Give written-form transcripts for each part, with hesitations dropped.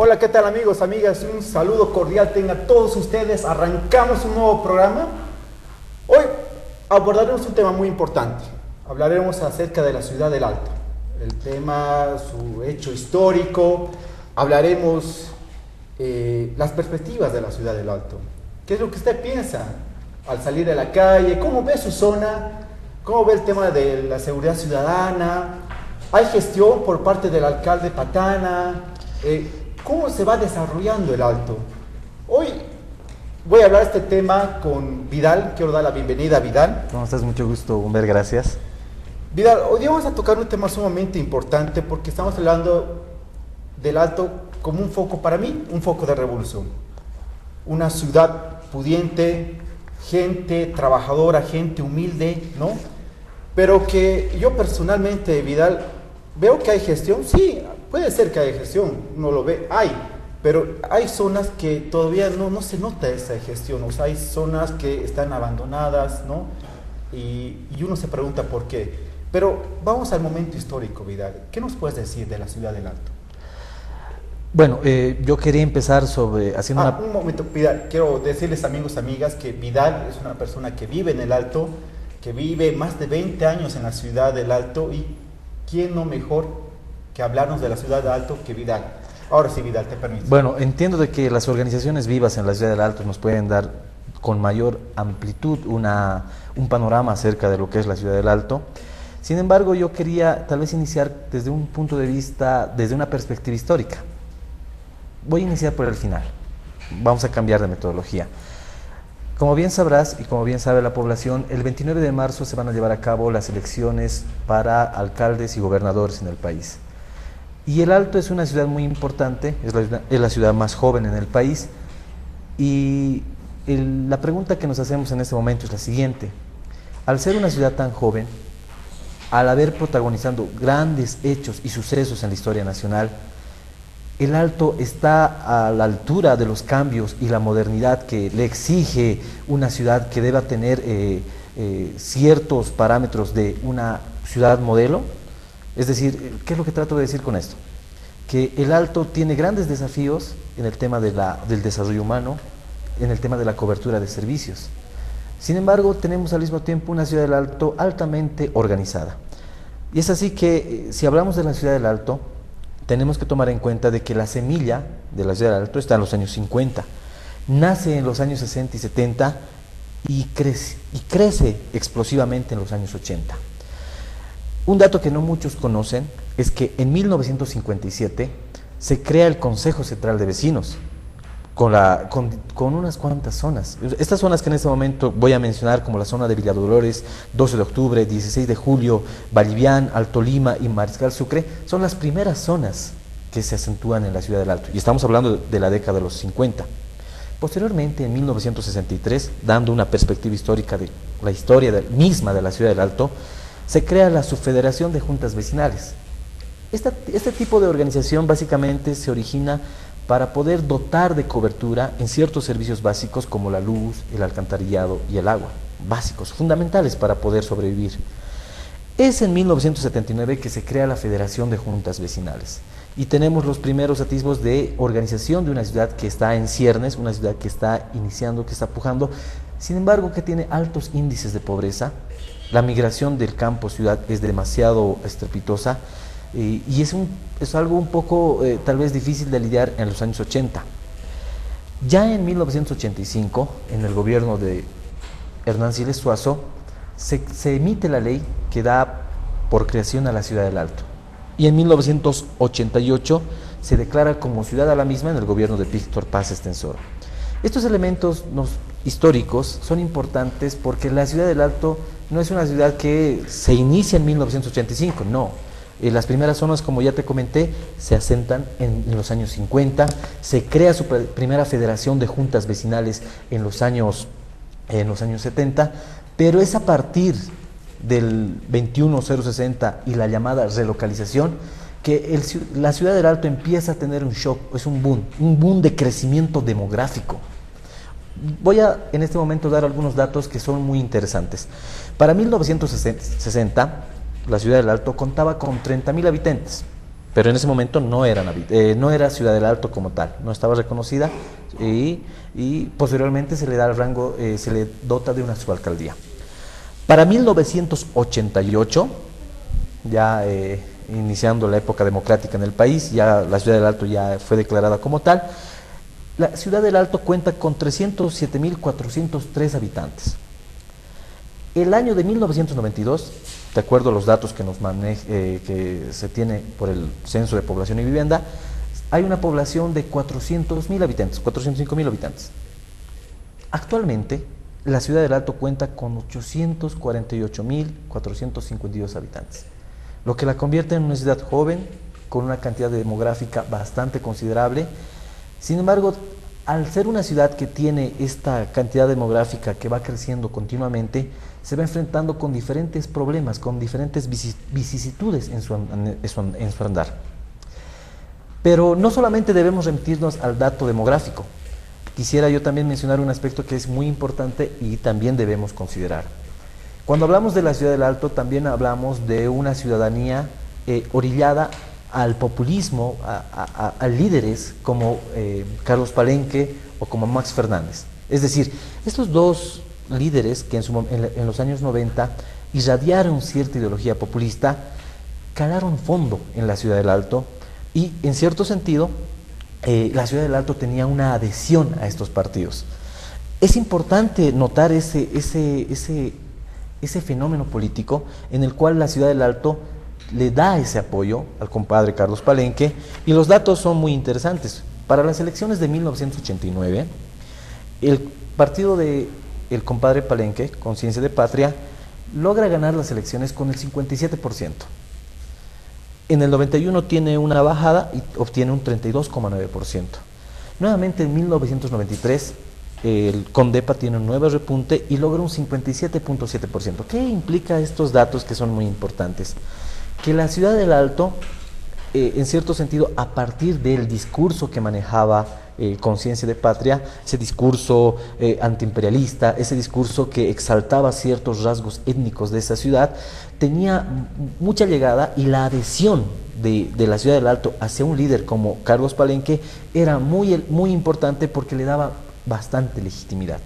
Hola, ¿qué tal amigos, amigas? Un saludo cordial tengan todos ustedes. Arrancamos un nuevo programa. Hoy abordaremos un tema muy importante. Hablaremos acerca de la ciudad del Alto. El tema, su hecho histórico. Hablaremos las perspectivas de la ciudad del Alto. ¿Qué es lo que usted piensa al salir de la calle? ¿Cómo ve su zona? ¿Cómo ve el tema de la seguridad ciudadana? ¿Hay gestión por parte del alcalde Patana? ¿Cómo se va desarrollando el Alto? Hoy voy a hablar de este tema con Vidal. Quiero dar la bienvenida a Vidal. ¿Cómo estás? Mucho gusto, Humber, gracias. Vidal, hoy día vamos a tocar un tema sumamente importante porque estamos hablando del Alto como un foco, para mí, un foco de revolución. Una ciudad pudiente, gente trabajadora, gente humilde, ¿no? Pero que yo personalmente, Vidal, veo que hay gestión, sí, puede ser que haya gestión, uno lo ve, pero hay zonas que todavía no se nota esa gestión, o sea, hay zonas que están abandonadas, ¿no? Y uno se pregunta por qué. Pero vamos al momento histórico, Vidal. ¿Qué nos puedes decir de la ciudad del Alto? Bueno, yo quería empezar haciendo una... Un momento, Vidal, quiero decirles, amigos, amigas, que Vidal es una persona que vive en el Alto, que vive más de 20 años en la ciudad del Alto, y ¿quién no mejor que hablarnos de la ciudad del Alto que Vidal? Ahora sí, Vidal, te permito. Bueno, entiendo de que las organizaciones vivas en la ciudad del Alto nos pueden dar con mayor amplitud un panorama acerca de lo que es la ciudad del Alto. Sin embargo, yo quería tal vez iniciar desde un punto de vista, desde una perspectiva histórica. Voy a iniciar por el final. Vamos a cambiar de metodología. Como bien sabrás y como bien sabe la población, el 29 de marzo se van a llevar a cabo las elecciones para alcaldes y gobernadores en el país. Y el Alto es una ciudad muy importante, es la ciudad más joven en el país, y la pregunta que nos hacemos en este momento es la siguiente. Al ser una ciudad tan joven, al haber protagonizado grandes hechos y sucesos en la historia nacional, el Alto está a la altura de los cambios y la modernidad que le exige una ciudad que deba tener ciertos parámetros de una ciudad modelo. Es decir, ¿qué es lo que trato de decir con esto? Que el Alto tiene grandes desafíos en el tema del desarrollo humano, en el tema de la cobertura de servicios. Sin embargo, tenemos al mismo tiempo una ciudad del Alto altamente organizada. Y es así que, si hablamos de la ciudad del Alto, tenemos que tomar en cuenta de que la semilla de la ciudad del Alto está en los años 50, nace en los años 60 y 70 y crece explosivamente en los años 80. Un dato que no muchos conocen es que en 1957 se crea el Consejo Central de Vecinos, con unas cuantas zonas. Estas zonas que en este momento voy a mencionar, como la zona de Villa Dolores, 12 de octubre, 16 de julio, Vallivián, Alto Lima y Mariscal Sucre, son las primeras zonas que se acentúan en la ciudad del Alto. Y estamos hablando de la década de los 50. Posteriormente, en 1963, dando una perspectiva histórica de la historia misma de la ciudad del Alto, se crea la Subfederación de Juntas Vecinales. Este tipo de organización básicamente se origina para poder dotar de cobertura en ciertos servicios básicos como la luz, el alcantarillado y el agua, básicos, fundamentales para poder sobrevivir. Es en 1979 que se crea la Federación de Juntas Vecinales y tenemos los primeros atisbos de organización de una ciudad que está en ciernes, una ciudad que está iniciando, que está pujando, sin embargo que tiene altos índices de pobreza. La migración del campo a ciudad es demasiado estrepitosa, y es algo un poco tal vez difícil de lidiar en los años 80. Ya en 1985, en el gobierno de Hernán Siles Suazo, se emite la ley que da por creación a la ciudad del Alto. Y en 1988 se declara como ciudad a la misma en el gobierno de Víctor Paz Estenssoro. Estos elementos históricos son importantes porque la ciudad del Alto no es una ciudad que se inicia en 1985, no. Las primeras zonas, como ya te comenté, se asentan en los años 50, se crea su primera federación de juntas vecinales en los años 70, pero es a partir del 21060 y la llamada relocalización que la ciudad del Alto empieza a tener un shock, es un boom de crecimiento demográfico. Voy a en este momento dar algunos datos que son muy interesantes. Para 1960, la ciudad del Alto contaba con 30.000 habitantes. pero en ese momento no era Ciudad del Alto como tal, no estaba reconocida y posteriormente se le da el rango, se le dota de una subalcaldía. Para 1988, ya iniciando la época democrática en el país, ya la Ciudad del Alto ya fue declarada como tal. La Ciudad del Alto cuenta con 307.403 habitantes. El año de 1992, de acuerdo a los datos que se tiene por el Censo de Población y Vivienda, hay una población de 400.000 habitantes, 405.000 habitantes. Actualmente, la Ciudad del Alto cuenta con 848.452 habitantes, lo que la convierte en una ciudad joven, con una cantidad demográfica bastante considerable. Sin embargo, al ser una ciudad que tiene esta cantidad demográfica que va creciendo continuamente, se va enfrentando con diferentes problemas, con diferentes vicisitudes en su andar. Pero no solamente debemos remitirnos al dato demográfico. Quisiera yo también mencionar un aspecto que es muy importante y también debemos considerar. Cuando hablamos de la Ciudad del Alto, también hablamos de una ciudadanía orillada al populismo, a líderes como Carlos Palenque o como Max Fernández. Es decir, estos dos líderes que en los años 90 irradiaron cierta ideología populista, calaron fondo en la Ciudad del Alto y, en cierto sentido, la Ciudad del Alto tenía una adhesión a estos partidos. Es importante notar ese fenómeno político en el cual la Ciudad del Alto le da ese apoyo al compadre Carlos Palenque, y los datos son muy interesantes. Para las elecciones de 1989, el partido del compadre Palenque, Conciencia de Patria, logra ganar las elecciones con el 57%. En el 91 tiene una bajada y obtiene un 32,9%. Nuevamente en 1993, el Condepa tiene un nuevo repunte y logra un 57,7%. ¿Qué implica estos datos que son muy importantes? Que la Ciudad del Alto, en cierto sentido, a partir del discurso que manejaba Conciencia de Patria, ese discurso antiimperialista, ese discurso que exaltaba ciertos rasgos étnicos de esa ciudad, tenía mucha llegada, y la adhesión de la Ciudad del Alto hacia un líder como Carlos Palenque era muy importante, porque le daba bastante legitimidad.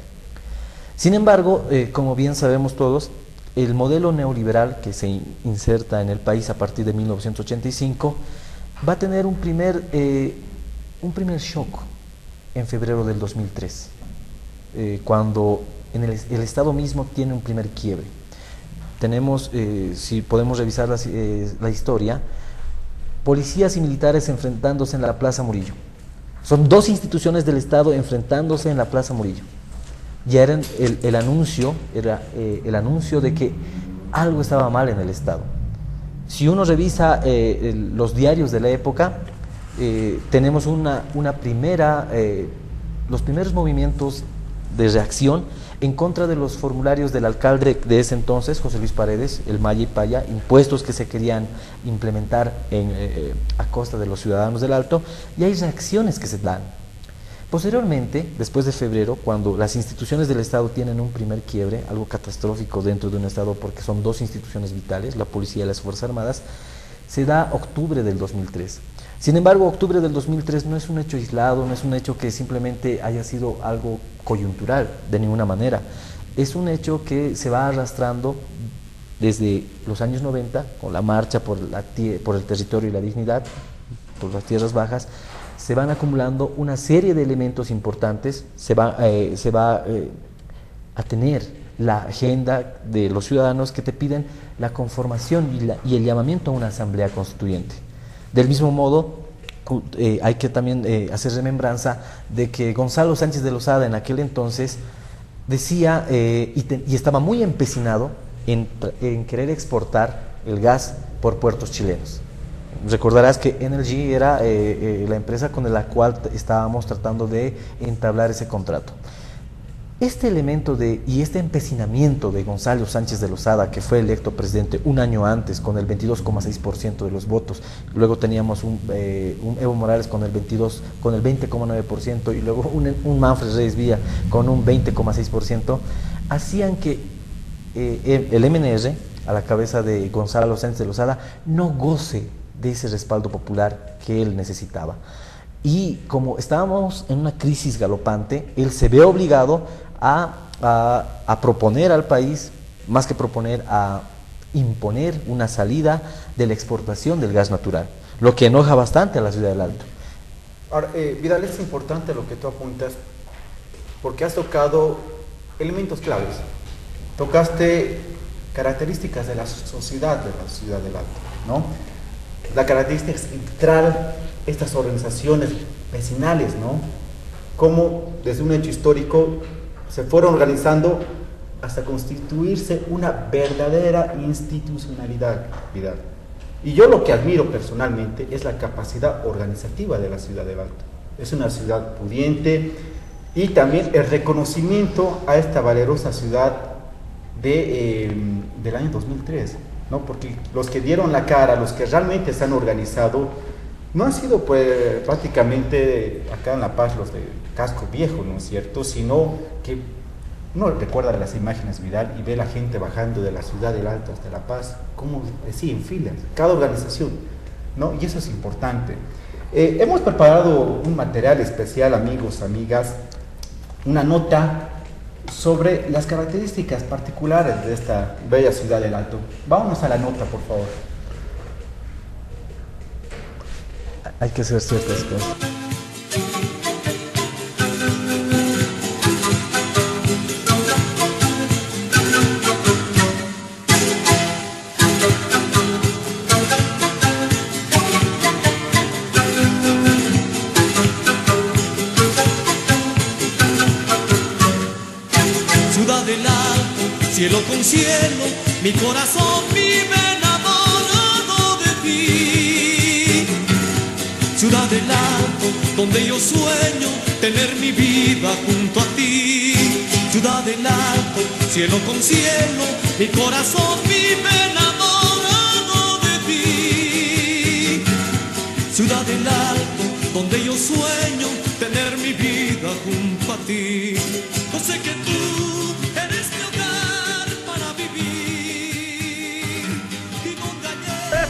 Sin embargo, como bien sabemos todos, el modelo neoliberal que se inserta en el país a partir de 1985 va a tener un primer shock en febrero del 2003, cuando el Estado mismo tiene un primer quiebre. Tenemos, si podemos revisar la historia, policías y militares enfrentándose en la Plaza Murillo. Son dos instituciones del Estado enfrentándose en la Plaza Murillo. Ya era el anuncio de que algo estaba mal en el Estado. Si uno revisa los diarios de la época, tenemos los primeros movimientos de reacción en contra de los formularios del alcalde de ese entonces, José Luis Paredes, el Maya y Paya, impuestos que se querían implementar a costa de los ciudadanos del Alto, y hay reacciones que se dan. Posteriormente, después de febrero, cuando las instituciones del Estado tienen un primer quiebre, algo catastrófico dentro de un Estado porque son dos instituciones vitales, la policía y las Fuerzas Armadas, se da octubre del 2003. Sin embargo, octubre del 2003 no es un hecho aislado, no es un hecho que simplemente haya sido algo coyuntural, de ninguna manera. Es un hecho que se va arrastrando desde los años 90, con la marcha por el territorio y la dignidad, por las tierras bajas. Se van acumulando una serie de elementos importantes, se va a tener la agenda de los ciudadanos que te piden la conformación y el llamamiento a una asamblea constituyente. Del mismo modo, hay que también hacer remembranza de que Gonzalo Sánchez de Lozada en aquel entonces decía y estaba muy empecinado en querer exportar el gas por puertos chilenos. Recordarás que Energy era la empresa con la cual estábamos tratando de entablar ese contrato. Este elemento y este empecinamiento de Gonzalo Sánchez de Lozada, que fue electo presidente un año antes con el 22,6% de los votos, luego teníamos un Evo Morales con el 20,9% y luego un Manfred Reyes Villa con un 20,6%, hacían que el MNR, a la cabeza de Gonzalo Sánchez de Lozada, no goce de ese respaldo popular que él necesitaba. Y como estábamos en una crisis galopante, él se ve obligado a proponer al país, más que proponer, a imponer una salida de la exportación del gas natural, lo que enoja bastante a la ciudad del Alto. Ahora, Vidal, es importante lo que tú apuntas, porque has tocado elementos claves. Tocaste características de la sociedad de la ciudad del Alto, ¿no? La característica central, estas organizaciones vecinales, ¿no? Cómo desde un hecho histórico se fueron organizando hasta constituirse una verdadera institucionalidad, Vidal. Y yo lo que admiro personalmente es la capacidad organizativa de la ciudad del Alto. Es una ciudad pudiente y también el reconocimiento a esta valerosa ciudad del año 2003, ¿no? Porque los que dieron la cara, los que realmente se han organizado, no han sido pues prácticamente acá en La Paz los de casco viejo, ¿no es cierto? Sino que uno recuerda las imágenes, Vidal, y ve la gente bajando de la ciudad del Alto hasta La Paz, como sí, en filas, cada organización, ¿no? Y eso es importante. Hemos preparado un material especial, amigos, amigas, una nota sobre las características particulares de esta bella ciudad del Alto. Vámonos a la nota, por favor. Hay que hacer ciertas cosas. Cielo con cielo, mi corazón vive enamorado de ti. Ciudad del Alto, donde yo sueño tener mi vida junto a ti. Ciudad del Alto, cielo con cielo, mi corazón vive enamorado de ti. Ciudad del Alto, donde yo sueño tener mi vida junto a ti. Yo sé que tú eres mi hogar para vivir y no engañar.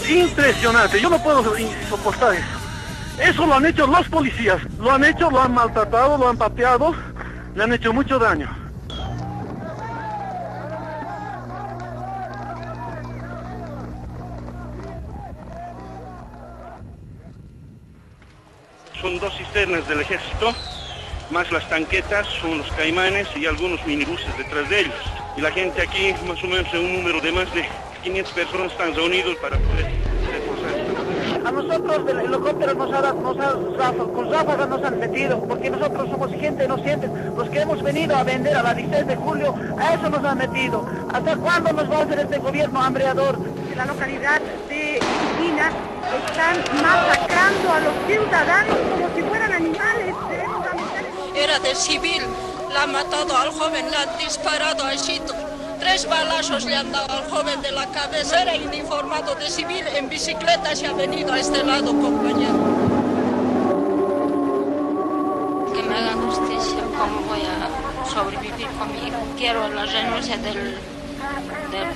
Impresionante, yo no puedo soportar eso. Eso lo han hecho los policías, lo han maltratado, lo han pateado, le han hecho mucho daño. Son dos cisternas del ejército, más las tanquetas, son los caimanes y algunos minibuses detrás de ellos. Y la gente aquí, más o menos un número de más de 500 personas están reunidos para poder reforzar. A nosotros del helicóptero con ráfagas nos han metido, porque nosotros somos gente inocente, los que hemos venido a vender a la 16 de julio, a eso nos han metido. ¿Hasta cuándo nos va a hacer este gobierno hambreador? En la localidad de China están masacrando a los ciudadanos como si fueran animales. Era de civil, la ha matado al joven, le han disparado a Chito. 3 balazos le han dado al joven de la cabeza. Era uniformado de civil, en bicicleta se ha venido a este lado, compañero. Que me hagan justicia, cómo voy a sobrevivir conmigo. Quiero la renuncia del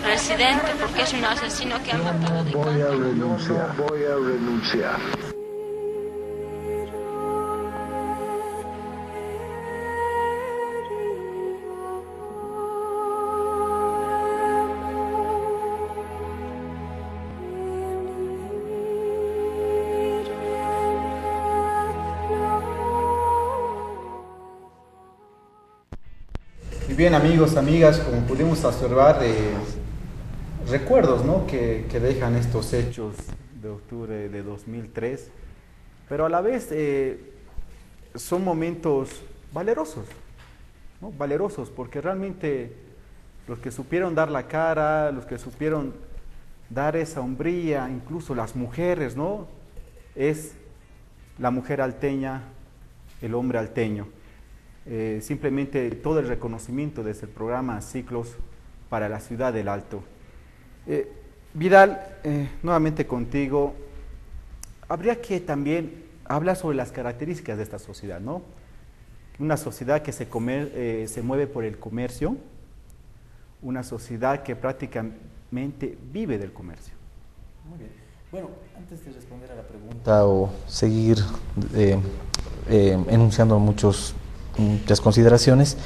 presidente, porque es un asesino que ha matado de voy a renunciar. Bien, amigos, amigas, como pudimos observar, recuerdos, ¿no?, que dejan estos hechos de octubre de 2003, pero a la vez son momentos valerosos, ¿no? Valerosos, porque realmente los que supieron dar la cara, los que supieron dar esa hombría, incluso las mujeres, ¿no?, es la mujer alteña, el hombre alteño. Simplemente todo el reconocimiento desde el programa Ciclos para la Ciudad del Alto. Vidal, nuevamente contigo, habría que también hablar sobre las características de esta sociedad, ¿no? Una sociedad que se mueve por el comercio, una sociedad que prácticamente vive del comercio. Muy bien. Bueno, antes de responder a la pregunta o seguir enunciando muchas consideraciones,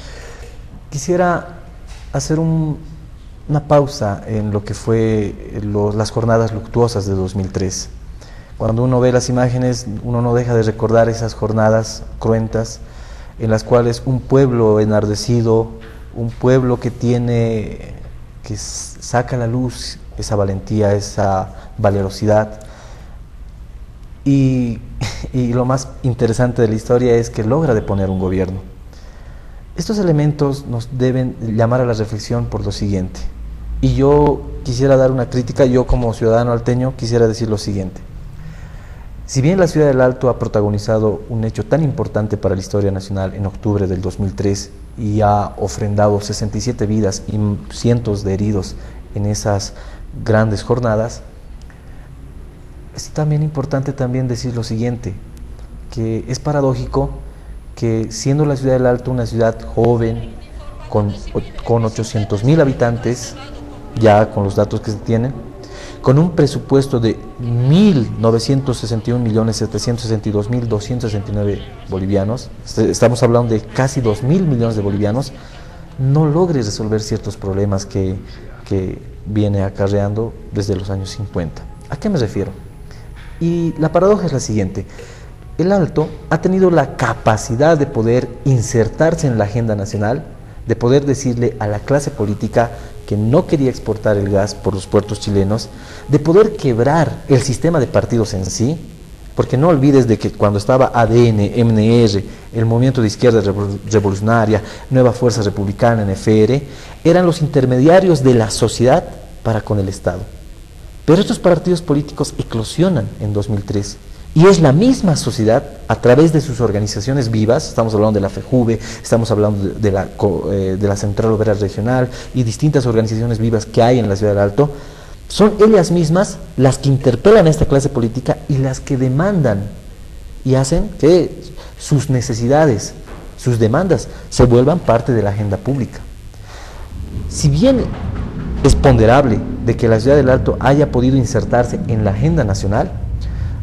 quisiera hacer una pausa en lo que fue las jornadas luctuosas de 2003. Cuando uno ve las imágenes, uno no deja de recordar esas jornadas cruentas en las cuales un pueblo enardecido, un pueblo que saca a la luz esa valentía, esa valerosidad. Y lo más interesante de la historia es que logra deponer un gobierno. Estos elementos nos deben llamar a la reflexión por lo siguiente. Y yo quisiera dar una crítica, yo como ciudadano alteño quisiera decir lo siguiente. Si bien la ciudad del Alto ha protagonizado un hecho tan importante para la historia nacional en octubre del 2003 y ha ofrendado 67 vidas y cientos de heridos en esas grandes jornadas, es también importante también decir lo siguiente, que es paradójico que siendo la ciudad del Alto una ciudad joven, con 800.000 habitantes, ya con los datos que se tienen, con un presupuesto de 1.961.762.269 bolivianos, estamos hablando de casi 2.000 millones de bolivianos, no logre resolver ciertos problemas que viene acarreando desde los años 50. ¿A qué me refiero? Y la paradoja es la siguiente. El Alto ha tenido la capacidad de poder insertarse en la agenda nacional, de poder decirle a la clase política que no quería exportar el gas por los puertos chilenos, de poder quebrar el sistema de partidos en sí, porque no olvides de que cuando estaba ADN, MNR, el Movimiento de Izquierda Revolucionaria, Nueva Fuerza Republicana, NFR, eran los intermediarios de la sociedad para con el Estado. Pero estos partidos políticos eclosionan en 2003 y es la misma sociedad a través de sus organizaciones vivas, estamos hablando de la FEJUVE, estamos hablando de la Central Obrera Regional y distintas organizaciones vivas que hay en la ciudad del Alto, son ellas mismas las que interpelan a esta clase política y las que demandan y hacen que sus necesidades, sus demandas se vuelvan parte de la agenda pública. Si bien es ponderable de que la ciudad del Alto haya podido insertarse en la agenda nacional,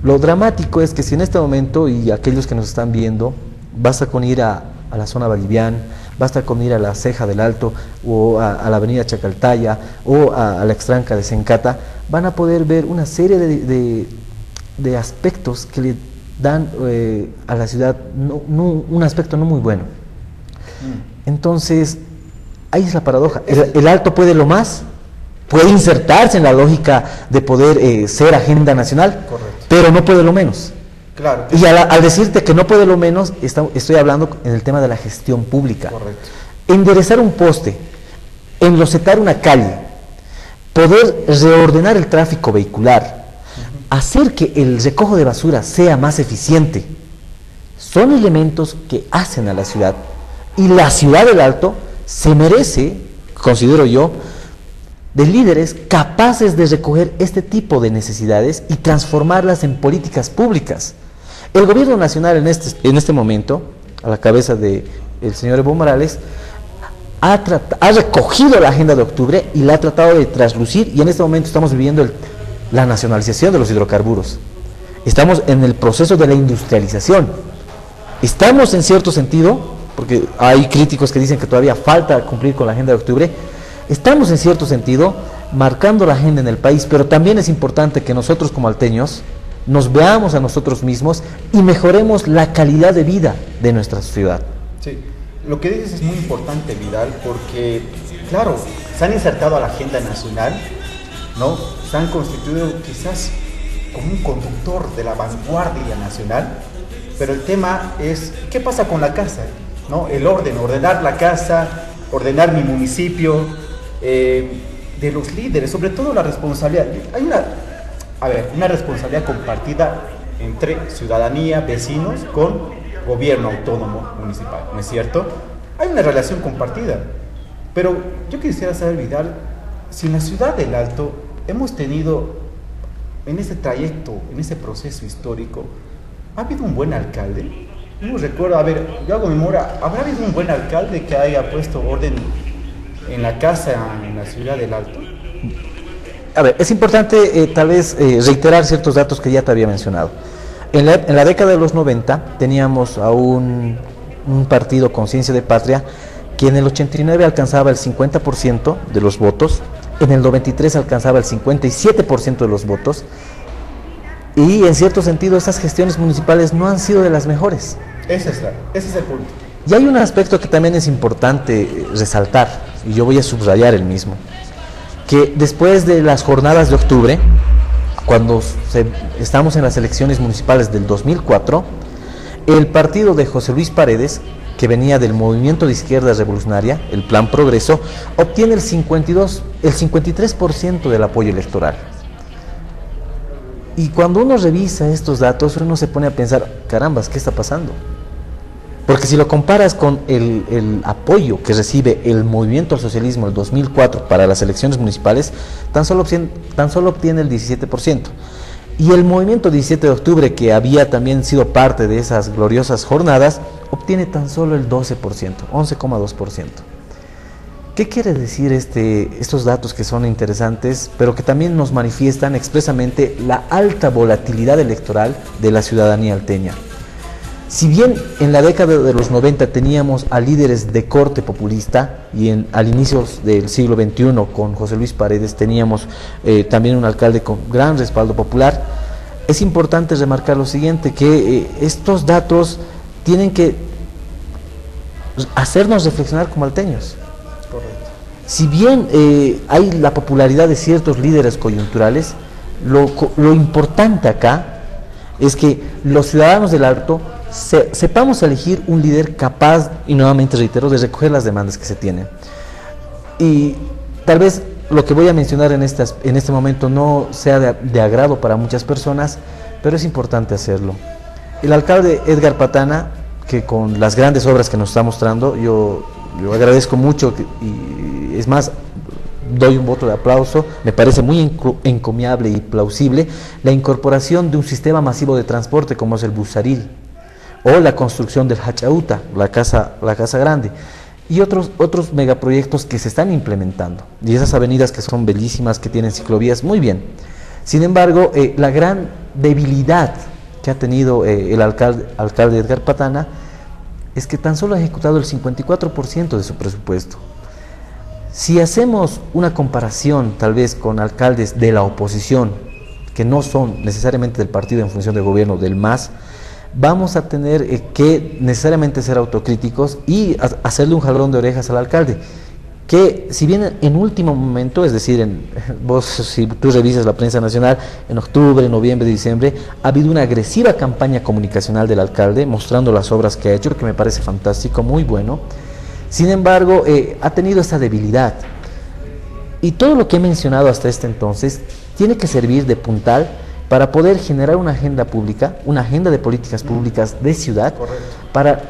lo dramático es que si en este momento, y aquellos que nos están viendo, basta con ir a la zona Vallivian, basta con ir a la Ceja del Alto o a la avenida Chacaltaya o a la extranca de Sencata, van a poder ver una serie de aspectos que le dan a la ciudad un aspecto no muy bueno. Entonces, ahí es la paradoja. El Alto puede lo más, puede insertarse en la lógica de poder ser agenda nacional, correcto, pero no puede lo menos. Claro. Y al decirte que no puede lo menos, estoy hablando en el tema de la gestión pública. Correcto. Enderezar un poste, enlosetar una calle, poder reordenar el tráfico vehicular, hacer que el recojo de basura sea más eficiente, son elementos que hacen a la ciudad. Y la ciudad del Alto se merece, considero yo, de líderes capaces de recoger este tipo de necesidades y transformarlas en políticas públicas. El gobierno nacional en este momento, a la cabeza del señor Evo Morales, ha recogido la agenda de octubre y la ha tratado de traslucir, y en este momento estamos viviendo la nacionalización de los hidrocarburos. Estamos en el proceso de la industrialización. Estamos en cierto sentido, porque hay críticos que dicen que todavía falta cumplir con la agenda de octubre, estamos en cierto sentido marcando la agenda en el país, pero también es importante que nosotros como alteños nos veamos a nosotros mismos y mejoremos la calidad de vida de nuestra ciudad. Sí, lo que dices es muy importante, Vidal, porque, claro, se han insertado a la agenda nacional, ¿no? Se han constituido quizás como un conductor de la vanguardia nacional, pero el tema es, ¿qué pasa con la casa? ¿No? El ordenar la casa, ordenar mi municipio, de los líderes, sobre todo la responsabilidad. Hay una responsabilidad compartida entre ciudadanía, vecinos, con gobierno autónomo municipal, ¿no es cierto? Hay una relación compartida, pero yo quisiera saber, Vidal, si en la ciudad del Alto hemos tenido, en ese trayecto, en ese proceso histórico, ¿ha habido un buen alcalde? No recuerdo, yo hago memoria, ¿habrá habido un buen alcalde que haya puesto orden en la casa en la ciudad del Alto? A ver, es importante tal vez reiterar ciertos datos que ya te había mencionado. En la década de los 90 teníamos a un partido Conciencia de Patria que en el 89 alcanzaba el 50% de los votos, en el 93 alcanzaba el 57% de los votos, y en cierto sentido esas gestiones municipales no han sido de las mejores. Ese es el punto. Y hay un aspecto que también es importante resaltar, y yo voy a subrayar el mismo, que después de las jornadas de octubre, cuando estamos en las elecciones municipales del 2004, el partido de José Luis Paredes, que venía del movimiento de izquierda revolucionaria, el Plan Progreso, obtiene el 53% del apoyo electoral. Y cuando uno revisa estos datos, uno se pone a pensar, carambas, ¿qué está pasando? Porque si lo comparas con el apoyo que recibe el movimiento al socialismo el 2004 para las elecciones municipales, tan solo obtiene el 17%. Y el movimiento 17 de octubre, que había también sido parte de esas gloriosas jornadas, obtiene tan solo el 12%, 11,2%. ¿Qué quiere decir estos datos que son interesantes, pero que también nos manifiestan expresamente la alta volatilidad electoral de la ciudadanía alteña? Si bien en la década de los 90 teníamos a líderes de corte populista y al inicio del siglo XXI con José Luis Paredes teníamos también un alcalde con gran respaldo popular, es importante remarcar lo siguiente, que estos datos tienen que hacernos reflexionar como alteños. Correcto. Si bien hay la popularidad de ciertos líderes coyunturales, lo importante acá es que los ciudadanos del Alto sepamos elegir un líder capaz, y nuevamente reitero, de recoger las demandas que se tienen. Y tal vez lo que voy a mencionar en este momento no sea de agrado para muchas personas, pero es importante hacerlo. El alcalde Edgar Patana, que con las grandes obras que nos está mostrando, yo agradezco mucho, y es más, doy un voto de aplauso, me parece muy encomiable y plausible la incorporación de un sistema masivo de transporte como es el Busaril, o la construcción del Hachauta, la casa grande, y otros megaproyectos que se están implementando, y esas avenidas que son bellísimas, que tienen ciclovías, muy bien. Sin embargo, la gran debilidad que ha tenido el alcalde Edgar Patana es que tan solo ha ejecutado el 54% de su presupuesto. Si hacemos una comparación tal vez con alcaldes de la oposición, que no son necesariamente del partido en función del gobierno, del MAS, vamos a tener que necesariamente ser autocríticos y hacerle un jalón de orejas al alcalde, que si bien en último momento, es decir, vos si tú revisas la prensa nacional, en octubre, noviembre, diciembre, ha habido una agresiva campaña comunicacional del alcalde mostrando las obras que ha hecho, que me parece fantástico, muy bueno. Sin embargo, ha tenido esta debilidad, y todo lo que he mencionado hasta este entonces tiene que servir de puntal para poder generar una agenda pública, una agenda de políticas públicas de ciudad. Correcto. Para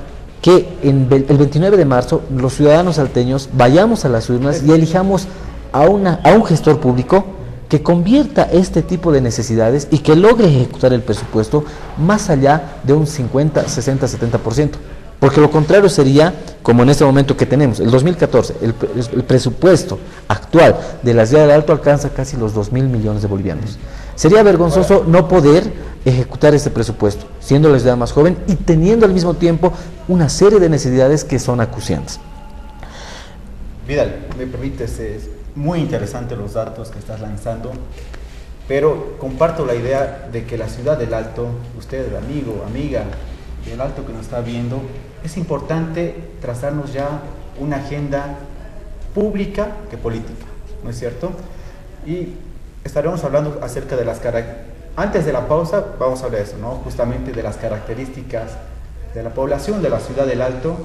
que el 29 de marzo los ciudadanos salteños vayamos a las urnas y elijamos a un gestor público que convierta este tipo de necesidades y que logre ejecutar el presupuesto más allá de un 50, 60, 70%. Porque lo contrario sería, como en este momento que tenemos, el 2014, el presupuesto actual de la ciudad del Alto alcanza casi los 2.000 millones de bolivianos. Sería vergonzoso no poder ejecutar este presupuesto, siendo la ciudad más joven y teniendo al mismo tiempo una serie de necesidades que son acuciantes. Vidal, me permites, es muy interesante los datos que estás lanzando, pero comparto la idea de que la ciudad del Alto, usted, amigo, amiga del Alto que nos está viendo, es importante trazarnos ya una agenda pública que política, ¿no es cierto? Y estaremos hablando acerca de las características. Antes de la pausa vamos a hablar de eso, ¿no? Justamente de las características de la población de la ciudad del Alto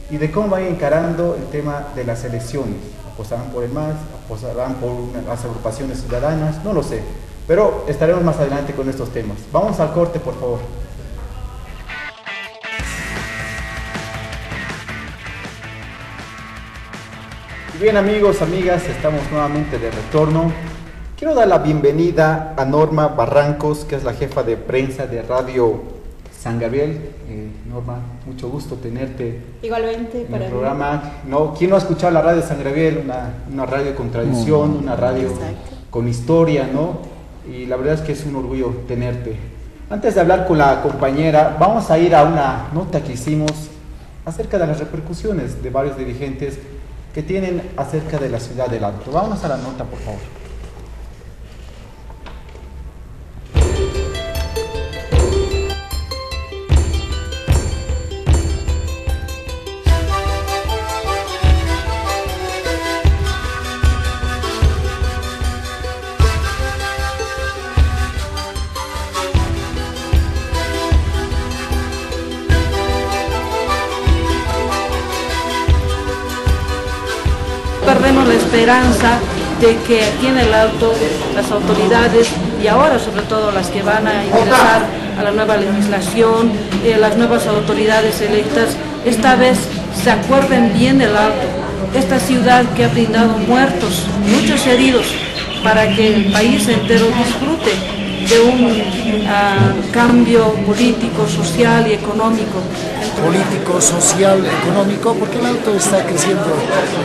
y de cómo van encarando el tema de las elecciones. ¿Apostarán por el MAS? ¿Apostarán por las agrupaciones ciudadanas? No lo sé, pero estaremos más adelante con estos temas. Vamos al corte, por favor. Bien, amigos, amigas, estamos nuevamente de retorno. Quiero dar la bienvenida a Norma Barrancos, que es la jefa de prensa de Radio San Gabriel. Norma, mucho gusto tenerte. Igualmente, en el programa. No, ¿quién no ha escuchado la radio de San Gabriel? Una radio con tradición, una radio con historia, ¿no? Y la verdad es que es un orgullo tenerte. Antes de hablar con la compañera, vamos a ir a una nota que hicimos acerca de las repercusiones de varios dirigentes que tienen acerca de la ciudad del Alto. Vámonos a la nota, por favor. Perdemos la esperanza de que aquí en el Alto las autoridades, y ahora sobre todo las que van a ingresar a la nueva legislación, las nuevas autoridades electas, esta vez se acuerden bien del Alto, esta ciudad que ha brindado muertos, muchos heridos, para que el país entero disfrute de un cambio político, social y económico. Político, social, económico, porque el Alto está creciendo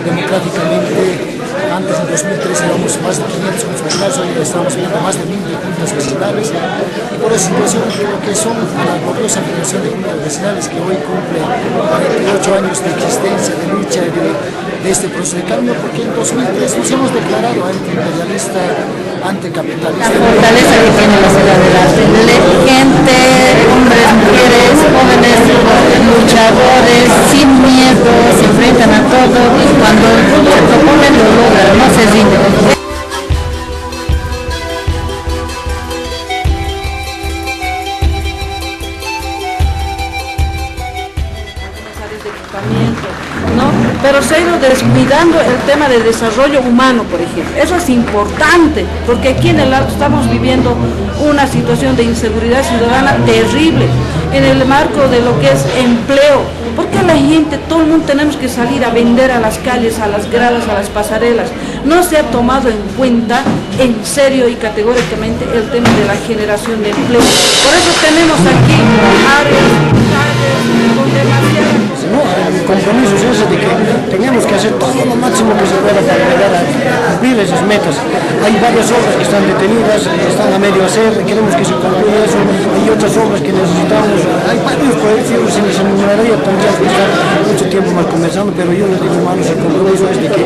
democráticamente. Antes, en 2013, éramos más de 500 funcionarios, hoy estamos viendo más de 1000 juntas vecinales, y por esa situación creo que son la gloriosa generación de juntas vecinales que hoy cumple 48 años de existencia, de lucha, de este proceso de cambio, porque en 2003 nos hemos declarado antiimperialista, anticapitalista. La fortaleza que tiene la ciudad del Alto, gente, hombres, mujeres, jóvenes, luchadores, sin miedo, se enfrentan a todo y cuando se proponen lo logran, no se rinden. ¿No? Pero se ha ido descuidando el tema del desarrollo humano, por ejemplo. Eso es importante, porque aquí en el Alto estamos viviendo una situación de inseguridad ciudadana terrible, en el marco de lo que es empleo. Porque la gente, todo el mundo tenemos que salir a vender a las calles, a las gradas, a las pasarelas. No se ha tomado en cuenta, en serio y categóricamente, el tema de la generación de empleo. Por eso tenemos aquí áreas con demasiada... No, el compromiso es ese de que tenemos que hacer todo lo máximo que se pueda para llegar a cumplir esas metas. Hay varias obras que están detenidas, están a medio hacer, queremos que se concluya eso, hay otras obras que necesitamos, hay varios proyectos, se les enumeraría, tendríamos que estar mucho tiempo más conversando, pero yo les digo, hermanos, el compromiso es de que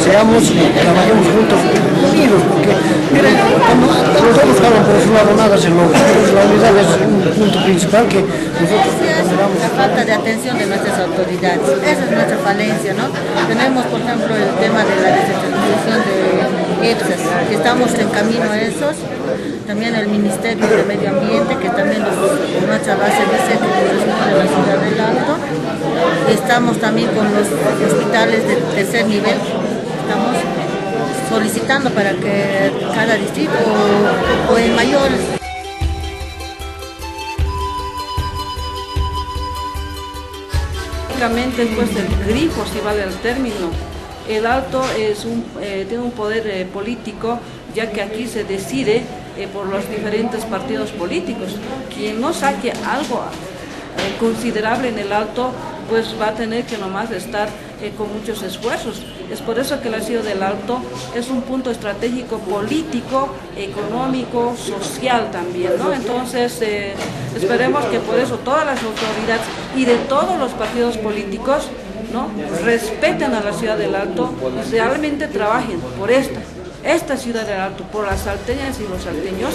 seamos y trabajemos juntos, unidos, porque miren, cuando todos jalan por su lado nada se logra. La unidad es un punto principal que nosotros consideramos. La falta de atención de nuestras autoridades, esa es nuestra falencia, ¿no? Tenemos, por ejemplo, el tema de la descentralización de EPSAS, que estamos en camino a esos, también el Ministerio de Medio Ambiente, que también nuestra base dice que corresponde a la ciudad del Alto. Estamos también con los hospitales de tercer nivel, estamos solicitando para que cada distrito o en mayores. Pues el grifo, si vale el término, el Alto es tiene un poder político, ya que aquí se decide por los diferentes partidos políticos. Quien no saque algo considerable en el Alto, pues va a tener que nomás estar con muchos esfuerzos. Es por eso que la ciudad del Alto es un punto estratégico político, económico, social también, ¿no? Entonces, esperemos que por eso todas las autoridades y de todos los partidos políticos, ¿no?, respeten a la ciudad del Alto y realmente trabajen por esta ciudad del Alto, por las salteñas y los salteños.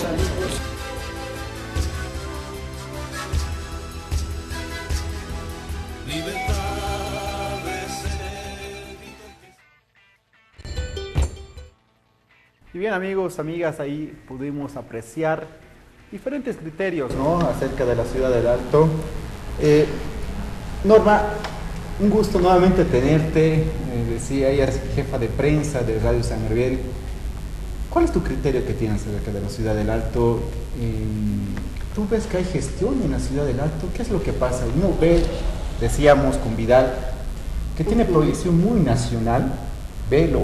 Y bien, amigos, amigas, ahí pudimos apreciar diferentes criterios, ¿no?, acerca de la ciudad del Alto. Norma, un gusto nuevamente tenerte. Decía, ella es jefa de prensa de Radio San Gabriel. ¿Cuál es tu criterio que tienes acerca de la ciudad del Alto? ¿Tú ves que hay gestión en la ciudad del Alto? ¿Qué es lo que pasa? Uno ve, decíamos con Vidal, que tiene proyección muy nacional, ve lo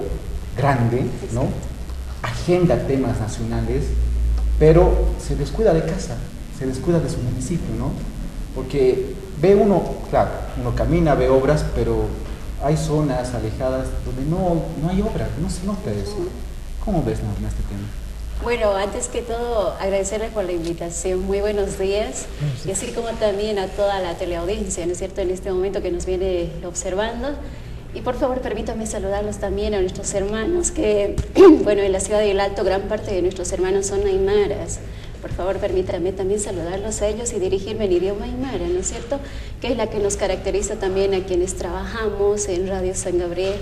grande, ¿no?, agenda temas nacionales, pero se descuida de casa, se descuida de su municipio, ¿no? Porque ve uno, claro, uno camina, ve obras, pero hay zonas alejadas donde no hay obras, no se nota eso. ¿Cómo ves, Norma, este tema? Bueno, antes que todo, agradecerles por la invitación. Muy buenos días. Y así como también a toda la teleaudiencia, ¿no es cierto?, en este momento que nos viene observando. Y por favor, permítanme saludarlos también a nuestros hermanos, que, bueno, en la ciudad del Alto, gran parte de nuestros hermanos son aymaras. Por favor, permítanme también saludarlos a ellos y dirigirme en idioma aymara, ¿no es cierto?, que es la que nos caracteriza también a quienes trabajamos en Radio San Gabriel.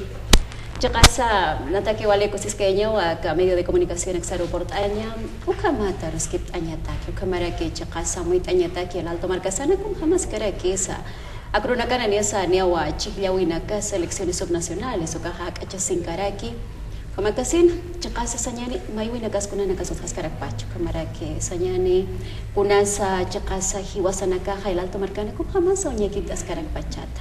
Chacasa, Nataki Wale Cosisqueño, a medio de comunicación exaeroportaña, Ukamata, Ruskip Añataki, Ukamaraki, Chacasa, muy Añataki, el Alto Marcasana, con jamás Caraquesa. Acrunacana Niasa, Niawa, Chigliawinaka, selecciones subnacionales, Okajak, Achasinkaraki, Kamakasin, Chacasa Sañani, Mayuinakas, Kunanakas, Cascarapacho, Kamaraki, Sañani, Kunasa, Chacasa, Hiwasanakaja, el Alto Marcana, con jamás Oñequitas Caracpachata.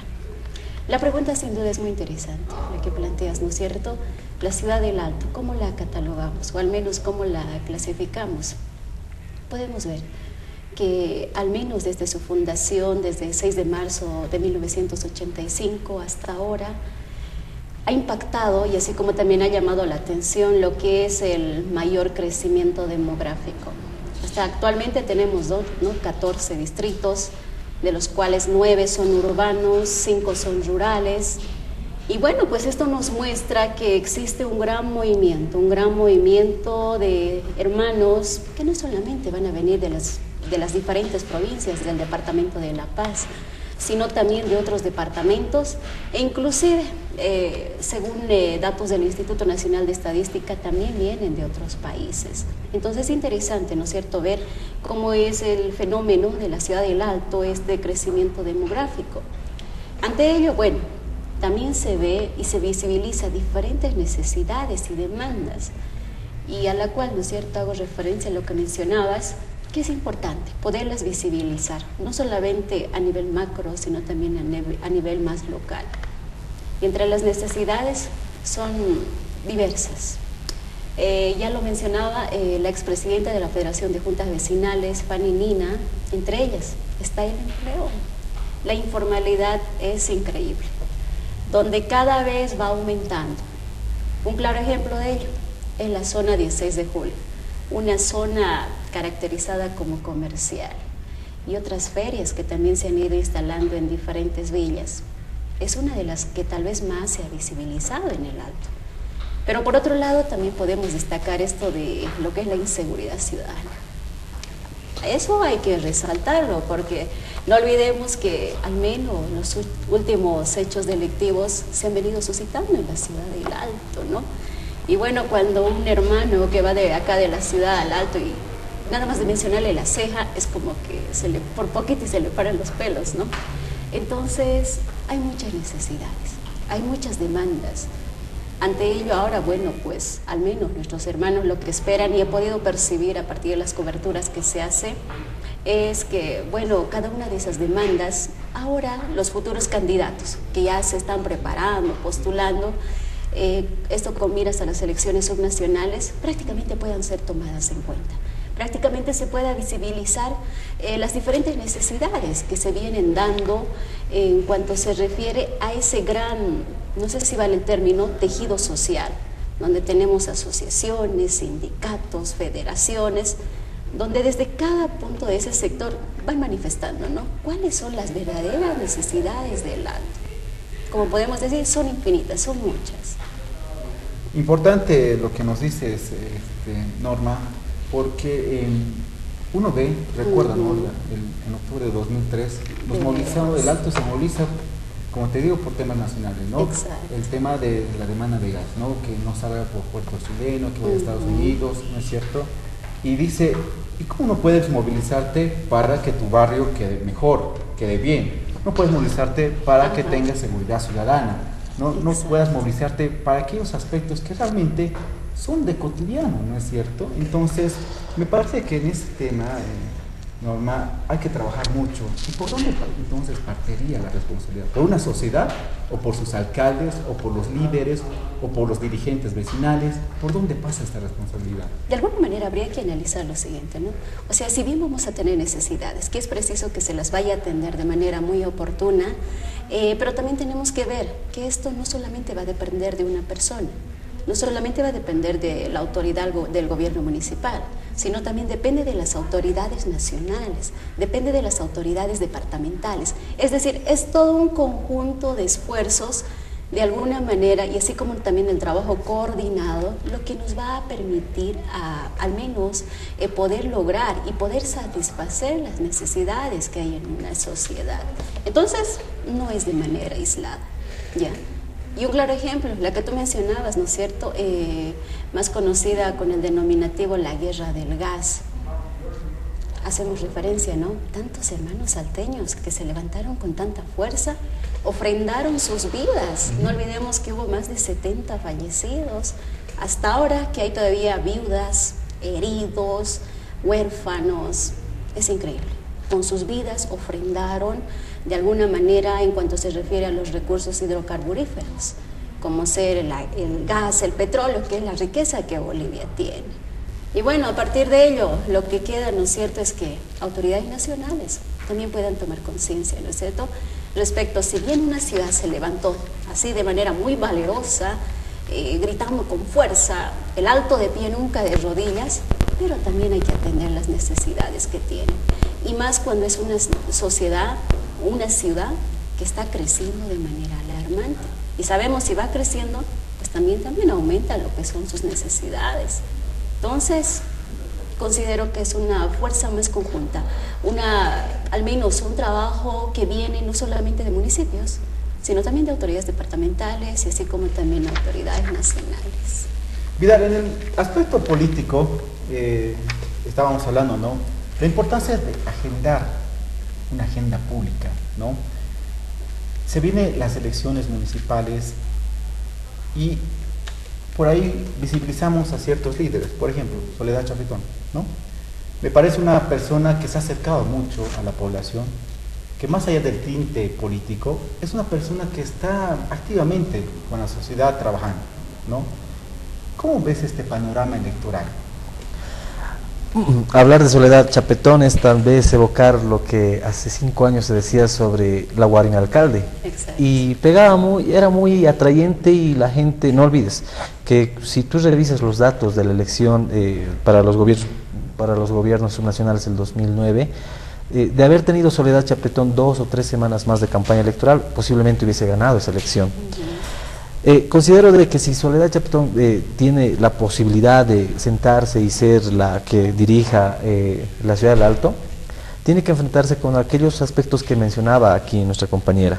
La pregunta sin duda es muy interesante, la que planteas, ¿no es cierto? La ciudad del Alto, ¿cómo la catalogamos? O al menos, ¿cómo la clasificamos? Podemos ver que al menos desde su fundación, desde el 6 de marzo de 1985 hasta ahora, ha impactado y así como también ha llamado la atención lo que es el mayor crecimiento demográfico. Hasta actualmente tenemos 14 distritos, de los cuales 9 son urbanos, 5 son rurales. Y bueno, pues esto nos muestra que existe un gran movimiento de hermanos que no solamente van a venir de las diferentes provincias del departamento de La Paz, sino también de otros departamentos e inclusive, según datos del Instituto Nacional de Estadística, también vienen de otros países. Entonces es interesante, ¿no es cierto?, ver cómo es el fenómeno de la ciudad del Alto, este crecimiento demográfico. Ante ello, bueno, también se ve y se visibiliza diferentes necesidades y demandas, y a la cual, ¿no es cierto?, hago referencia a lo que mencionabas, que es importante poderlas visibilizar, no solamente a nivel macro, sino también a nivel más local. Y entre las necesidades son diversas. Ya lo mencionaba la expresidenta de la Federación de Juntas Vecinales, Fanny Nina, entre ellas está el empleo. La informalidad es increíble, donde cada vez va aumentando. Un claro ejemplo de ello es la zona 16 de julio, una zona caracterizada como comercial, y otras ferias que también se han ido instalando en diferentes villas. Es una de las que tal vez más se ha visibilizado en el Alto. Pero por otro lado también podemos destacar esto de lo que es la inseguridad ciudadana. Eso hay que resaltarlo, porque no olvidemos que al menos los últimos hechos delictivos se han venido suscitando en la ciudad del Alto, ¿no? Y bueno, cuando un hermano que va de acá de la ciudad al Alto y nada más de mencionarle la ceja, es como que por poquito se le paran los pelos, ¿no? Entonces, hay muchas necesidades, hay muchas demandas. Ante ello, ahora, bueno, pues al menos nuestros hermanos lo que esperan, y he podido percibir a partir de las coberturas que se hace, es que, bueno, cada una de esas demandas, ahora los futuros candidatos que ya se están preparando, postulando, esto con miras a las elecciones subnacionales, prácticamente puedan ser tomadas en cuenta. Prácticamente se pueda visibilizar las diferentes necesidades que se vienen dando en cuanto se refiere a ese gran, no sé si vale el término, tejido social, donde tenemos asociaciones, sindicatos, federaciones, donde desde cada punto de ese sector van manifestando, ¿no?, cuáles son las verdaderas necesidades del Alto. Como podemos decir, son infinitas, son muchas. Importante lo que nos dices, Norma, porque uno ve, recuerda, ¿no?, en octubre de 2003, los movilizados del Alto se moviliza, como te digo, por temas nacionales, ¿no? Exacto. El tema de la demanda de gas, ¿no?, que no salga por puerto chileno, que vaya a Estados Unidos, ¿no es cierto? Y dice, ¿y cómo no puedes movilizarte para que tu barrio quede mejor, quede bien? No puedes movilizarte para que tengas seguridad ciudadana, no puedas movilizarte para aquellos aspectos que realmente son de cotidiano, ¿no es cierto? Entonces, me parece que en este tema, Norma, hay que trabajar mucho. ¿Y por dónde entonces partiría la responsabilidad? ¿Por una sociedad, o por sus alcaldes, o por los líderes, o por los dirigentes vecinales? ¿Por dónde pasa esta responsabilidad? De alguna manera habría que analizar lo siguiente, ¿no? O sea, si bien vamos a tener necesidades, que es preciso que se las vaya a atender de manera muy oportuna, pero también tenemos que ver que esto no solamente va a depender de una persona, no solamente va a depender de la autoridad del gobierno municipal, sino también depende de las autoridades nacionales, depende de las autoridades departamentales. Es decir, es todo un conjunto de esfuerzos de alguna manera, y así como también el trabajo coordinado, lo que nos va a permitir al menos poder lograr y poder satisfacer las necesidades que hay en una sociedad. Entonces, no es de manera aislada, ¿ya? Y un claro ejemplo, la que tú mencionabas, ¿no es cierto?, más conocida con el denominativo la guerra del gas. Hacemos referencia, ¿no? Tantos hermanos salteños que se levantaron con tanta fuerza, ofrendaron sus vidas. No olvidemos que hubo más de 70 fallecidos. Hasta ahora que hay todavía viudas, heridos, huérfanos. Es increíble. Con sus vidas ofrendaron de alguna manera en cuanto se refiere a los recursos hidrocarburíferos, como ser el gas, el petróleo, que es la riqueza que Bolivia tiene. Y bueno, a partir de ello, lo que queda, ¿no es cierto?, es que autoridades nacionales también puedan tomar conciencia, ¿no es cierto?, respecto, si bien una ciudad se levantó así de manera muy valerosa, gritando con fuerza, el alto de pie nunca de rodillas, pero también hay que atender las necesidades que tiene. Y más cuando es una sociedad, una ciudad que está creciendo de manera alarmante. Y sabemos, si va creciendo, pues también aumenta lo que son sus necesidades. Entonces, considero que es una fuerza más conjunta, al menos un trabajo que viene no solamente de municipios, sino también de autoridades departamentales y así como también autoridades nacionales. Vidal, en el aspecto político, estábamos hablando, ¿no?, la importancia de agendar una agenda pública, ¿no? Se vienen las elecciones municipales y por ahí visibilizamos a ciertos líderes, por ejemplo, Soledad Chapetón, ¿no? Me parece una persona que se ha acercado mucho a la población, que más allá del tinte político, es una persona que está activamente con la sociedad trabajando, ¿no? ¿Cómo ves este panorama electoral? Hablar de Soledad Chapetón es tal vez evocar lo que hace 5 años se decía sobre la Guarina Alcalde. Exacto. Y pegaba era muy atrayente, y la gente, no olvides que si tú revisas los datos de la elección para los gobiernos subnacionales del 2009, de haber tenido Soledad Chapetón 2 o 3 semanas más de campaña electoral, posiblemente hubiese ganado esa elección. Considero de que si Soledad Chapetón tiene la posibilidad de sentarse y ser la que dirija la ciudad del Alto, tiene que enfrentarse con aquellos aspectos que mencionaba aquí nuestra compañera.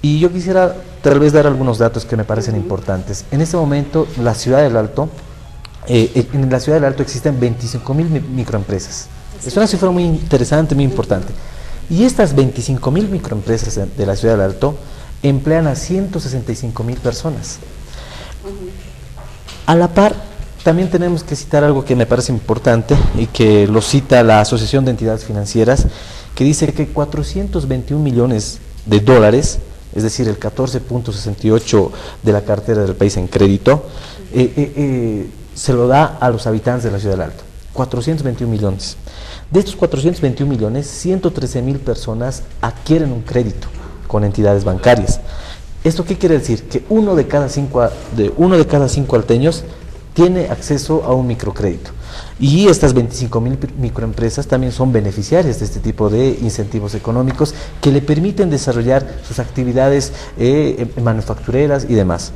Y yo quisiera tal vez dar algunos datos que me parecen importantes. En este momento, la ciudad del Alto, en la ciudad del Alto existen 25.000 microempresas. Es una cifra muy interesante, muy importante. Y estas 25.000 microempresas de la ciudad del Alto emplean a 165.000 personas. A la par, también tenemos que citar algo que me parece importante y que lo cita la Asociación de Entidades Financieras, que dice que 421 millones de dólares, es decir, el 14.68 de la cartera del país en crédito, se lo da a los habitantes de la ciudad del Alto. 421 millones. De estos 421 millones, 113.000 personas adquieren un crédito con entidades bancarias. ¿Esto qué quiere decir? Que uno de cada cinco alteños tiene acceso a un microcrédito. Y estas 25.000 microempresas también son beneficiarias de este tipo de incentivos económicos que le permiten desarrollar sus actividades manufactureras y demás.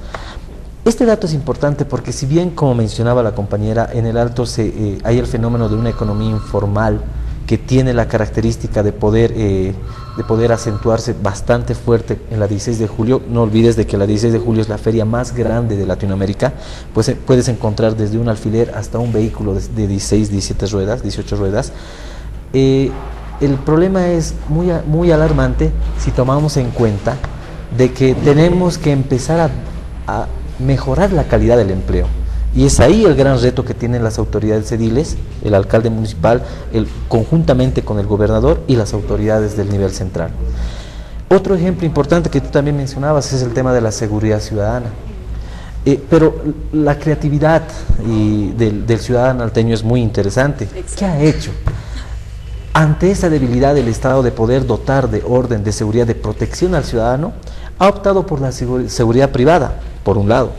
Este dato es importante porque, si bien, como mencionaba la compañera, en el Alto hay el fenómeno de una economía informal que tiene la característica de poder acentuarse bastante fuerte en la 16 de julio. No olvides de que la 16 de julio es la feria más grande de Latinoamérica, pues puedes encontrar desde un alfiler hasta un vehículo de 16, 17 ruedas, 18 ruedas. El problema es muy alarmante si tomamos en cuenta de que tenemos que empezar a mejorar la calidad del empleo. Y es ahí el gran reto que tienen las autoridades ediles, el alcalde municipal, conjuntamente con el gobernador y las autoridades del nivel central. Otro ejemplo importante que tú también mencionabas es el tema de la seguridad ciudadana. Pero la creatividad del ciudadano alteño es muy interesante. ¿Qué ha hecho? Ante esa debilidad del Estado de poder dotar de orden, de seguridad, de protección al ciudadano, ha optado por la seguridad privada, por un lado.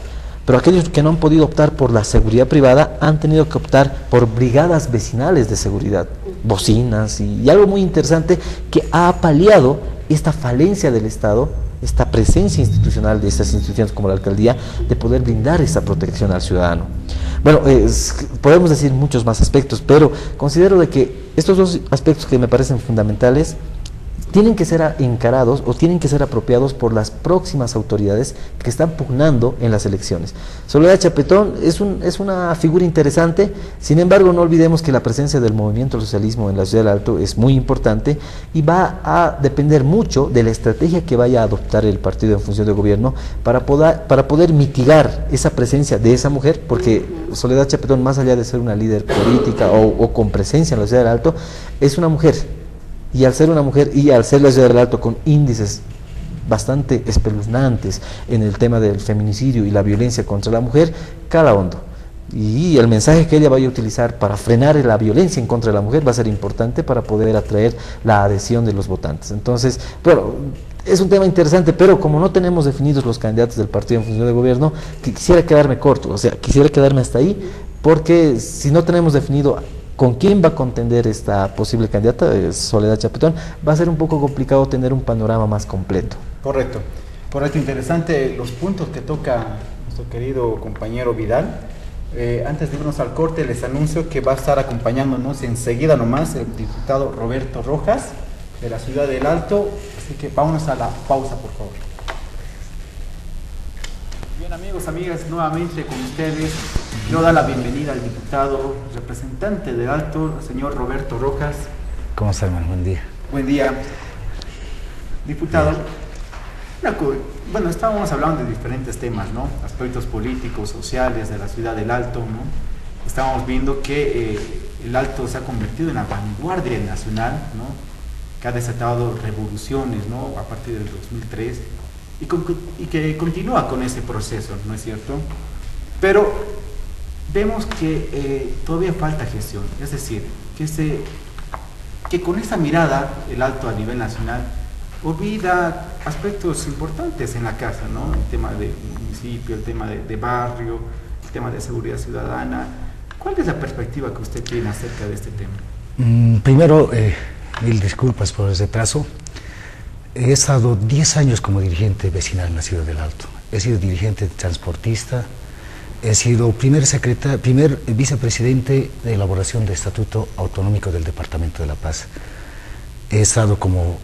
Pero aquellos que no han podido optar por la seguridad privada han tenido que optar por brigadas vecinales de seguridad, bocinas y algo muy interesante que ha paliado esta falencia del Estado, esta presencia institucional de estas instituciones como la alcaldía, de poder brindar esa protección al ciudadano. Bueno, podemos decir muchos más aspectos, pero considero de que estos dos aspectos que me parecen fundamentales tienen que ser encarados o tienen que ser apropiados por las próximas autoridades que están pugnando en las elecciones. Soledad Chapetón es una figura interesante, sin embargo no olvidemos que la presencia del movimiento al socialismo en la ciudad del Alto es muy importante y va a depender mucho de la estrategia que vaya a adoptar el partido en función de gobierno para poder mitigar esa presencia de esa mujer, porque Soledad Chapetón, más allá de ser una líder política o con presencia en la ciudad del Alto, es una mujer. Y al ser una mujer y al ser la ciudad del Alto con índices bastante espeluznantes en el tema del feminicidio y la violencia contra la mujer, cala hondo. Y el mensaje que ella vaya a utilizar para frenar la violencia en contra de la mujer va a ser importante para poder atraer la adhesión de los votantes. Entonces, bueno, es un tema interesante, pero como no tenemos definidos los candidatos del partido en función de gobierno, quisiera quedarme corto, o sea, quisiera quedarme hasta ahí, porque si no tenemos definido con quién va a contender esta posible candidata, Soledad Chapetón, va a ser un poco complicado tener un panorama más completo. Correcto, interesante los puntos que toca nuestro querido compañero Vidal. Antes de irnos al corte, les anuncio que va a estar acompañándonos enseguida nomás el diputado Roberto Rojas, de la ciudad del Alto, así que vámonos a la pausa, por favor. Bien, amigos, amigas, nuevamente con ustedes. Yo doy la bienvenida al diputado representante del Alto, el señor Roberto Rojas. ¿Cómo está, hermano? Buen día. Buen día. Diputado, bueno, estábamos hablando de diferentes temas, ¿no? Aspectos políticos, sociales de la ciudad del Alto, ¿no? Estábamos viendo que el Alto se ha convertido en la vanguardia nacional, ¿no? Que ha desatado revoluciones, ¿no? A partir del 2003 y que continúa con ese proceso, ¿no es cierto? Pero vemos que todavía falta gestión, es decir, que con esa mirada el Alto a nivel nacional olvida aspectos importantes en la casa, ¿no? El tema del municipio, el tema de barrio, el tema de seguridad ciudadana. ¿Cuál es la perspectiva que usted tiene acerca de este tema? Primero, mil disculpas por el retraso. He estado 10 años como dirigente vecinal en la ciudad del Alto. He sido dirigente transportista, he sido primer vicepresidente de elaboración de Estatuto Autonómico del Departamento de La Paz. He estado como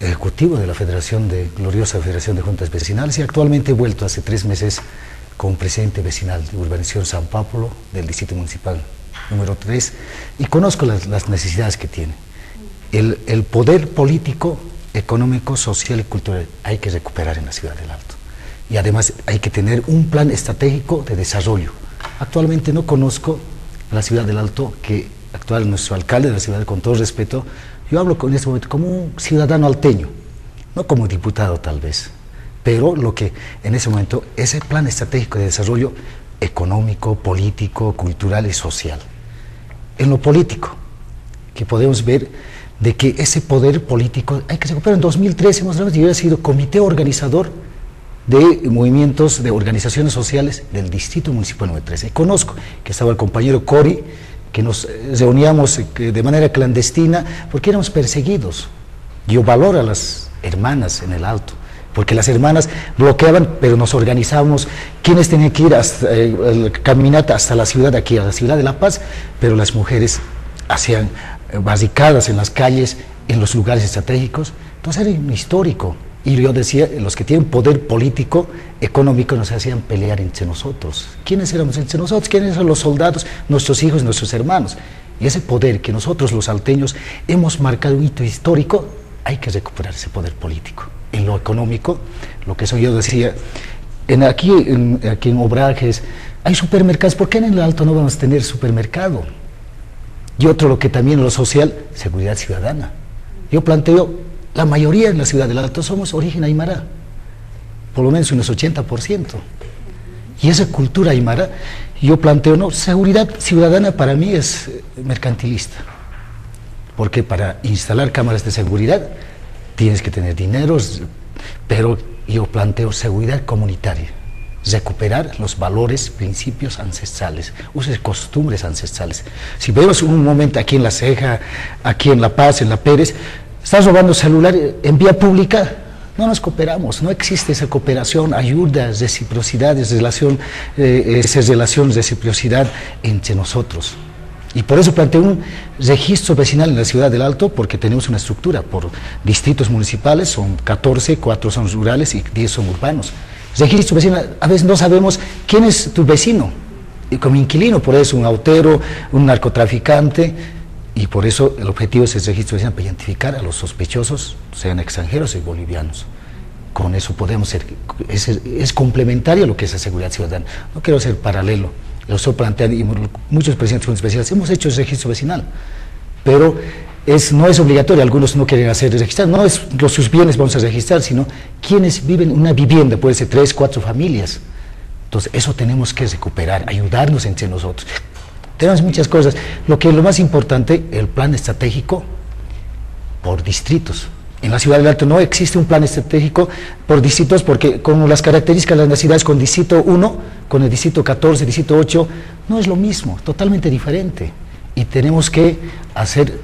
ejecutivo de la gloriosa Federación de Juntas Vecinales y actualmente he vuelto hace 3 meses como presidente vecinal de Urbanización San Pablo del Distrito Municipal número 3 y conozco las necesidades que tiene. El poder político, económico, social y cultural hay que recuperar en la ciudad del Alto. Y además hay que tener un plan estratégico de desarrollo. Actualmente no conozco la ciudad del Alto, que actual nuestro alcalde de la ciudad, con todo respeto, yo hablo en este momento como un ciudadano alteño, no como diputado tal vez, pero lo que en ese momento, ese plan estratégico de desarrollo económico, político, cultural y social. En lo político, que podemos ver de que ese poder político hay que recuperar. En 2013 yo he sido comité organizador de movimientos, de organizaciones sociales del Distrito Municipal número 13. Y conozco que estaba el compañero Cori, que nos reuníamos de manera clandestina porque éramos perseguidos. Yo valoro a las hermanas en el Alto, porque las hermanas bloqueaban, pero nos organizábamos, quienes tenían que ir hasta caminata hasta la ciudad de aquí, a la ciudad de La Paz, pero las mujeres hacían barricadas en las calles, en los lugares estratégicos. Entonces era un histórico. Y yo decía, los que tienen poder político, económico, nos hacían pelear entre nosotros. ¿Quiénes éramos entre nosotros? ¿Quiénes eran los soldados? Nuestros hijos, nuestros hermanos. Y ese poder que nosotros los salteños hemos marcado un hito histórico, hay que recuperar ese poder político. En lo económico, lo que yo decía, aquí en Obrajes hay supermercados. ¿Por qué en el Alto no vamos a tener supermercado? Y otro, lo que también en lo social, seguridad ciudadana. Yo planteo, la mayoría en la ciudad del Alto somos origen aymara, por lo menos unos 80%. Y esa cultura aymara, yo planteo, no, seguridad ciudadana para mí es mercantilista. Porque para instalar cámaras de seguridad tienes que tener dinero, pero yo planteo seguridad comunitaria. recuperar los valores, principios ancestrales, usos y costumbres ancestrales. Si vemos un momento aquí en La Ceja, aquí en La Paz, en La Pérez, estás robando celular en vía pública, no nos cooperamos, no existe esa cooperación, ayuda, reciprocidad, relación, reciprocidad entre nosotros. Y por eso planteo un registro vecinal en la ciudad del Alto, porque tenemos una estructura por distritos municipales, son 14, 4 son rurales y 10 son urbanos. Registro vecinal, a veces no sabemos quién es tu vecino, y como inquilino, por eso un autero, un narcotraficante, y por eso el objetivo es el registro vecinal, para identificar a los sospechosos, sean extranjeros y bolivianos. Con eso podemos ser, es complementario a lo que es la seguridad ciudadana, no quiero ser paralelo. Lo estoy planteando, y muchos presidentes municipales hemos hecho el registro vecinal, pero no es obligatorio, algunos no quieren hacer registrar, no es sus bienes vamos a registrar, sino quienes viven en una vivienda, puede ser 3, 4 familias. Entonces eso tenemos que recuperar, ayudarnos entre nosotros. Tenemos muchas cosas, lo más importante, el plan estratégico por distritos. En la ciudad del Alto no existe un plan estratégico por distritos, porque como las características de las ciudades con distrito 1, con el distrito 14, distrito 8, no es lo mismo, totalmente diferente. Y tenemos que hacer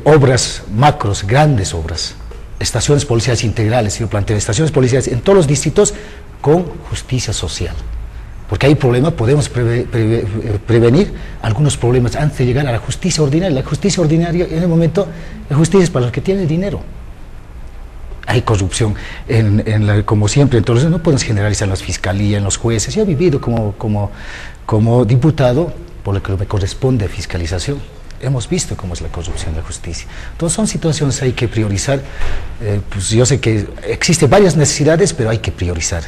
obras macros, grandes obras, estaciones policiales integrales, yo planteo estaciones policiales en todos los distritos con justicia social. Porque hay problemas, podemos prevenir algunos problemas antes de llegar a la justicia ordinaria. La justicia ordinaria, en el momento, la justicia es para los que tienen dinero. Hay corrupción, como siempre, entonces no podemos generalizar en las fiscalías, en los jueces. Yo he vivido como diputado, por lo que me corresponde fiscalización. Hemos visto cómo es la corrupción de la justicia. Entonces son situaciones que hay que priorizar. Pues yo sé que existen varias necesidades, pero hay que priorizar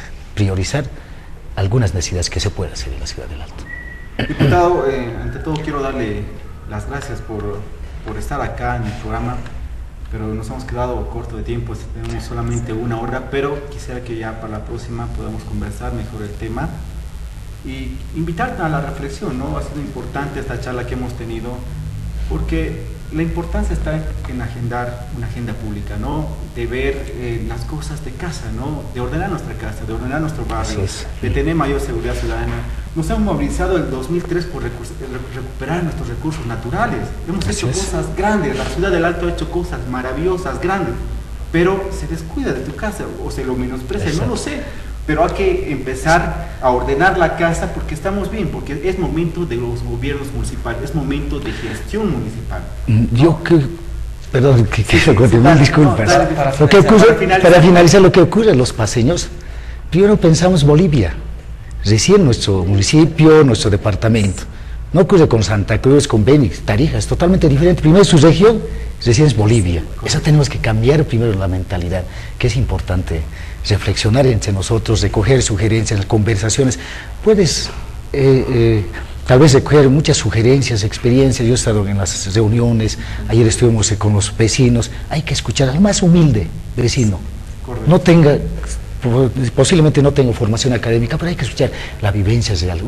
algunas necesidades que se pueden hacer en la ciudad del Alto. Diputado, ante todo quiero darle las gracias por estar acá en el programa, pero nos hemos quedado corto de tiempo, tenemos solamente 1 hora, pero quisiera que ya para la próxima podamos conversar mejor el tema y invitarte a la reflexión, ¿no? Ha sido importante esta charla que hemos tenido, porque la importancia está en agendar una agenda pública, ¿no? De ver las cosas de casa, ¿no? De ordenar nuestra casa, de ordenar nuestro barrio, de tener mayor seguridad ciudadana. Nos hemos movilizado en el 2003 por recuperar nuestros recursos naturales. Hemos hecho cosas grandes, la ciudad del Alto ha hecho cosas maravillosas, grandes, pero se descuida de tu casa o se lo menosprecia, no lo sé. Pero hay que empezar a ordenar la casa porque estamos bien, porque es momento de los gobiernos municipales, es momento de gestión municipal. Yo que, perdón, que quiero continuar, disculpas. Para finalizar, lo que ocurre en los paseños, primero pensamos Bolivia, recién nuestro municipio, nuestro departamento. No ocurre con Santa Cruz, con Beni, Tarija, es totalmente diferente. Primero es su región, recién es Bolivia. Eso tenemos que cambiar primero la mentalidad, que es importante reflexionar entre nosotros, recoger sugerencias, conversaciones. Puedes tal vez recoger muchas sugerencias, experiencias. Yo he estado en las reuniones, ayer estuvimos con los vecinos. Hay que escuchar al más humilde vecino. No tenga, posiblemente no tenga formación académica, pero hay que escuchar la vivencia real,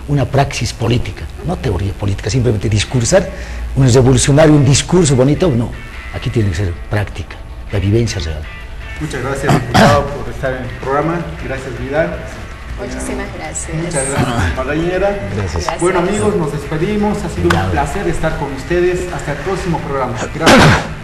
una praxis política, no teoría política, simplemente discursar, un revolucionario, un discurso bonito, no. Aquí tiene que ser práctica, la vivencia real. Muchas gracias, diputado, por estar en el programa. Gracias, Vidal. Muchísimas gracias. Muchas gracias, compañera. Gracias. Bueno, amigos, nos despedimos. Ha sido un placer estar con ustedes. Hasta el próximo programa. Gracias.